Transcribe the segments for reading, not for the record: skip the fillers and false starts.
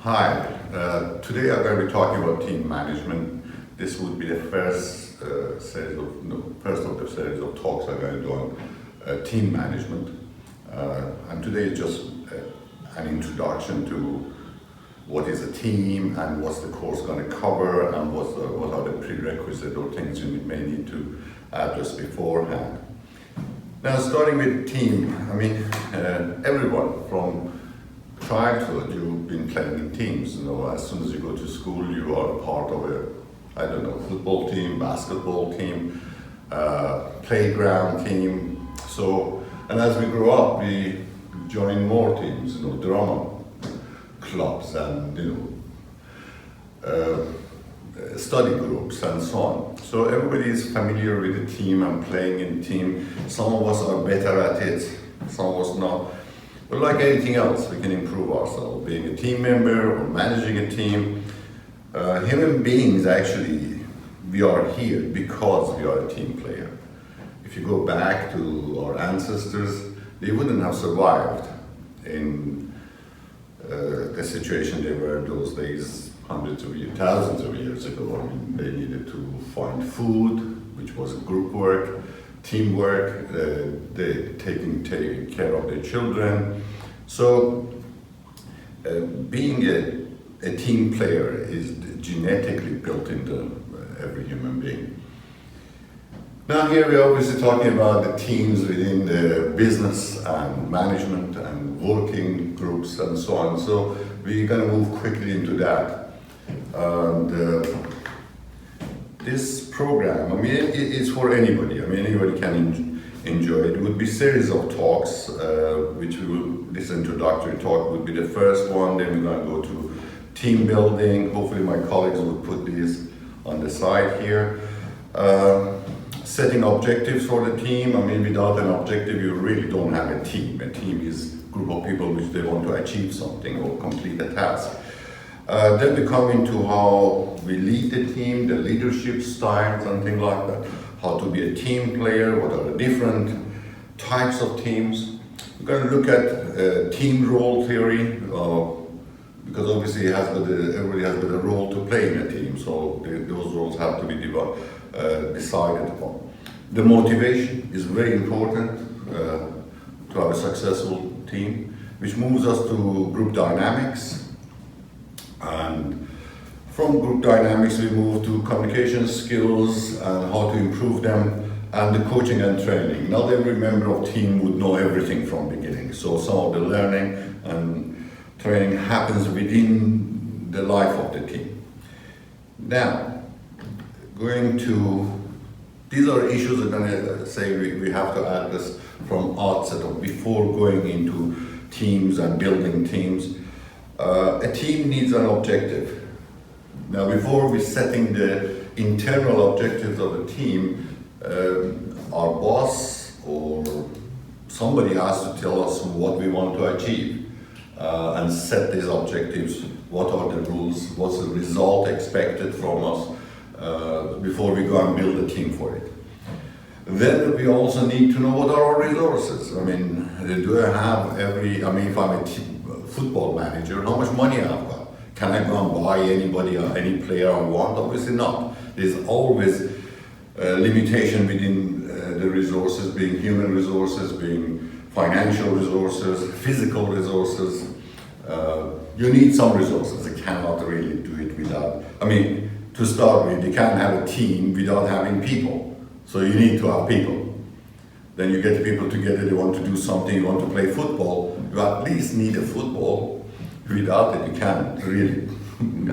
Hi, today I'm going to be talking about team management. This would be the first first of the series of talks I'm going to do on team management. And today is just an introduction to what is a team and what's the course going to cover and what are the prerequisites or things you may need to address beforehand. Now, starting with team, I mean, everyone from childhood, you've been playing in teams. You know, as soon as you go to school, you are part of a, football team, basketball team, playground team. So, and as we grow up, we join more teams, drama clubs and, study groups and so on. So everybody is familiar with the team and playing in team. Some of us are better at it, some of us not. But like anything else, we can improve ourselves. Being a team member or managing a team, human beings actually, we are here because we are a team player. If you go back to our ancestors, they wouldn't have survived in the situation they were those days, hundreds of years, thousands of years ago. I mean, they needed to find food, which was group work, teamwork, taking care of their children. So being a team player is genetically built into every human being. Now here we're obviously talking about the teams within the business and management and working groups and so on. So we're going to move quickly into that. And this program, I mean, it's for anybody. I mean, anybody can enjoy it. It would be a series of talks, which we will, this introductory talk would be the first one. Then we're going to go to team building. Hopefully my colleagues will put these on the side here. Setting objectives for the team. I mean, without an objective, you really don't have a team. A team is a group of people which they want to achieve something or complete a task. Then we come into how we lead the team, the leadership styles and things like that. How to be a team player, what are the different types of teams. We're going to look at team role theory, because obviously everybody has got a role to play in a team, so those roles have to be decided upon. The motivation is very important to have a successful team, which moves us to group dynamics. And from group dynamics, we move to communication skills and how to improve them, and the coaching and training. Not every member of team would know everything from the beginning, so some of the learning and training happens within the life of the team. Now, these are issues I'm going to say we have to address from outset of before going into teams and building teams. A team needs an objective. Now, before we're setting the internal objectives of the team, our boss or somebody has to tell us what we want to achieve and set these objectives. What are the rules? What's the result expected from us before we go and build a team for it? Then we also need to know what are our resources. I mean, do I have if I'm a football manager, how much money I've got? Can I go and buy any player I want? Obviously not. There's always a limitation within the resources, being human resources, being financial resources, physical resources. You need some resources. You cannot really do it without, to start with, you can't have a team without having people. So you need to have people. Then you get people together, they want to do something, you want to play football, you at least need a football. Without it, you can't really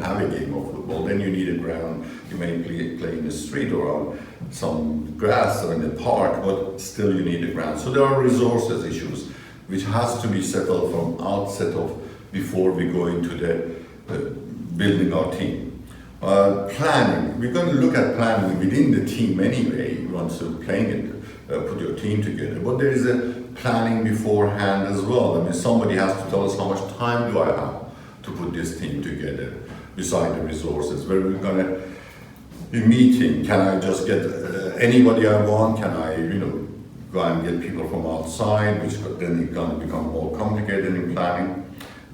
have a game of football. Then you need a ground. You may play in the street or on some grass or in the park, but still you need a ground. So there are resources issues, which has to be settled from outset of before we go into the building our team. Planning, we're going to look at planning within the team anyway, once you're playing it. Put your team together, but there is a planning beforehand as well. I mean, somebody has to tell us how much time do I have to put this team together, beside the resources. Where we're going to be meeting, can I just get anybody I want? Can I, go and get people from outside, which then it's going to become more complicated in planning.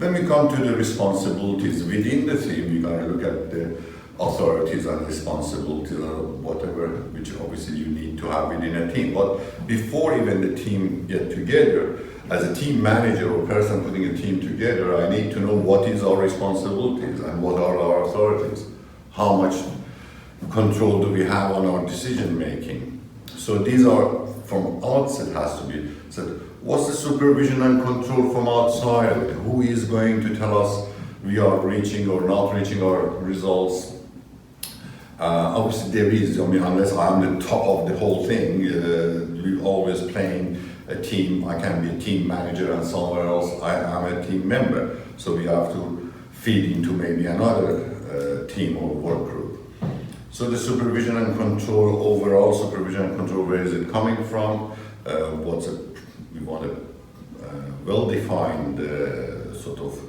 Then we come to the responsibilities within the team. We're going to look at the authorities and responsibilities or whatever, which obviously you need to have within a team. But before even the team get together, as a team manager or person putting a team together, I need to know what is our responsibilities and what are our authorities. How much control do we have on our decision making? So these are, from outset has to be said, what's the supervision and control from outside? Who is going to tell us we are reaching or not reaching our results? Obviously there is, unless I'm the top of the whole thing, we're always playing a team. I can be a team manager and somewhere else I am a team member. So we have to feed into maybe another team or work group. So the supervision and control, overall supervision and control, where is it coming from? We want a well-defined sort of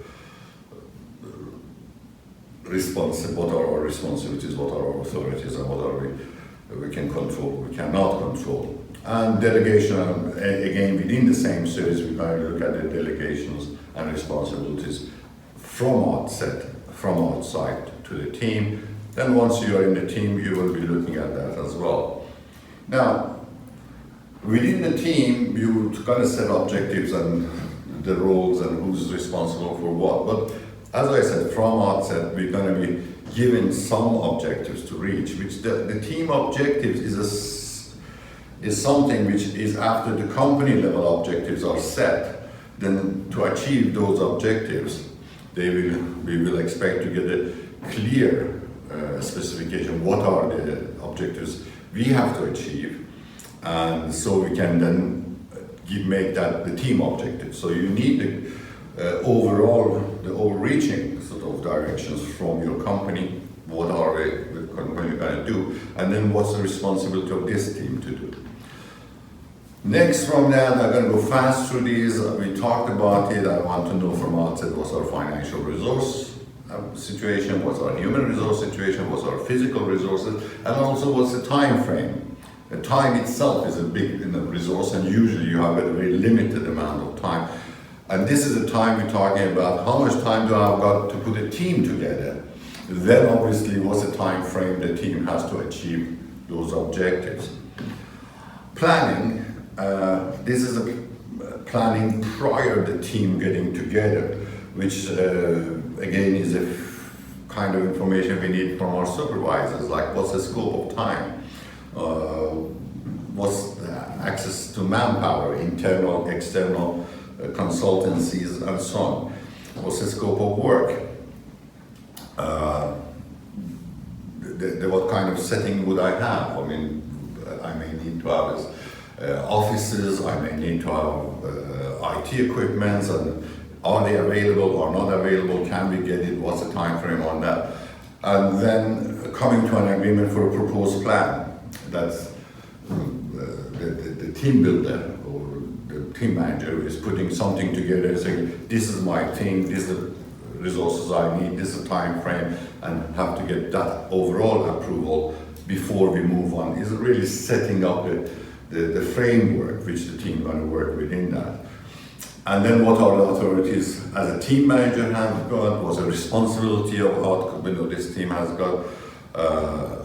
what are our responsibilities, what are our authorities, and what are we can control, we cannot control. And delegation, again, within the same series, we're going to look at the delegations and responsibilities from outside to the team. Then once you are in the team, you will be looking at that as well. Now, within the team, you kind of set objectives and the roles and who's responsible for what. But as I said, from outset, we're going to be given some objectives to reach, which the team objectives is something which is after the company level objectives are set. Then to achieve those objectives, we will expect to get a clear specification. What are the objectives we have to achieve? And so we can then make that the team objective. So you need the overreaching sort of directions from your company. What are the company going to do? And then what's the responsibility of this team to do? Next from that, I'm going to go fast through these. We talked about it. I want to know from outset what's our financial resource situation, what's our human resource situation, what's our physical resources, and also what's the time frame. The time itself is a big resource, and usually you have a very limited amount of time. And this is the time we're talking about. How much time do I have got to put a team together? Then obviously what's the time frame the team has to achieve those objectives. Planning, this is a planning prior to the team getting together, which again is a kind of information we need from our supervisors, like what's the scope of time? What's the access to manpower, internal, external, consultancies, and so on. What's the scope of work? What kind of setting would I have? I mean, I may need to have offices, I may need to have IT equipment, and are they available or not available? Can we get it? What's the time frame on that? And then coming to an agreement for a proposed plan. That's the team builder or the team manager is putting something together, saying, this is my team, these are the resources I need, this is the time frame, and have to get that overall approval before we move on. Is really setting up the framework which the team is going to work within that. And then what are the authorities as a team manager have got, what's the responsibility of outcome this team has got,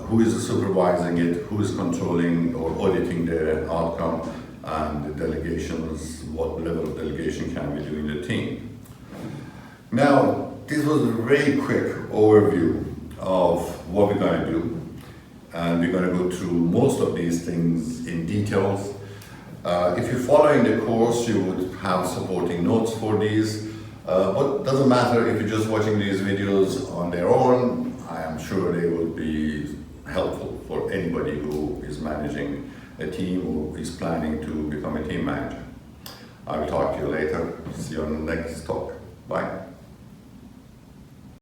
who is supervising it, who is controlling or auditing the outcome, and the delegations, what level of delegation can we do in the team. Now, this was a very quick overview of what we're going to do, and we're going to go through most of these things in details. If you're following the course, you would have supporting notes for these, but it doesn't matter if you're just watching these videos on their own. I am sure they will be helpful for anybody who is managing a team or is planning to become a team manager. I will talk to you later. See you on the next talk. Bye.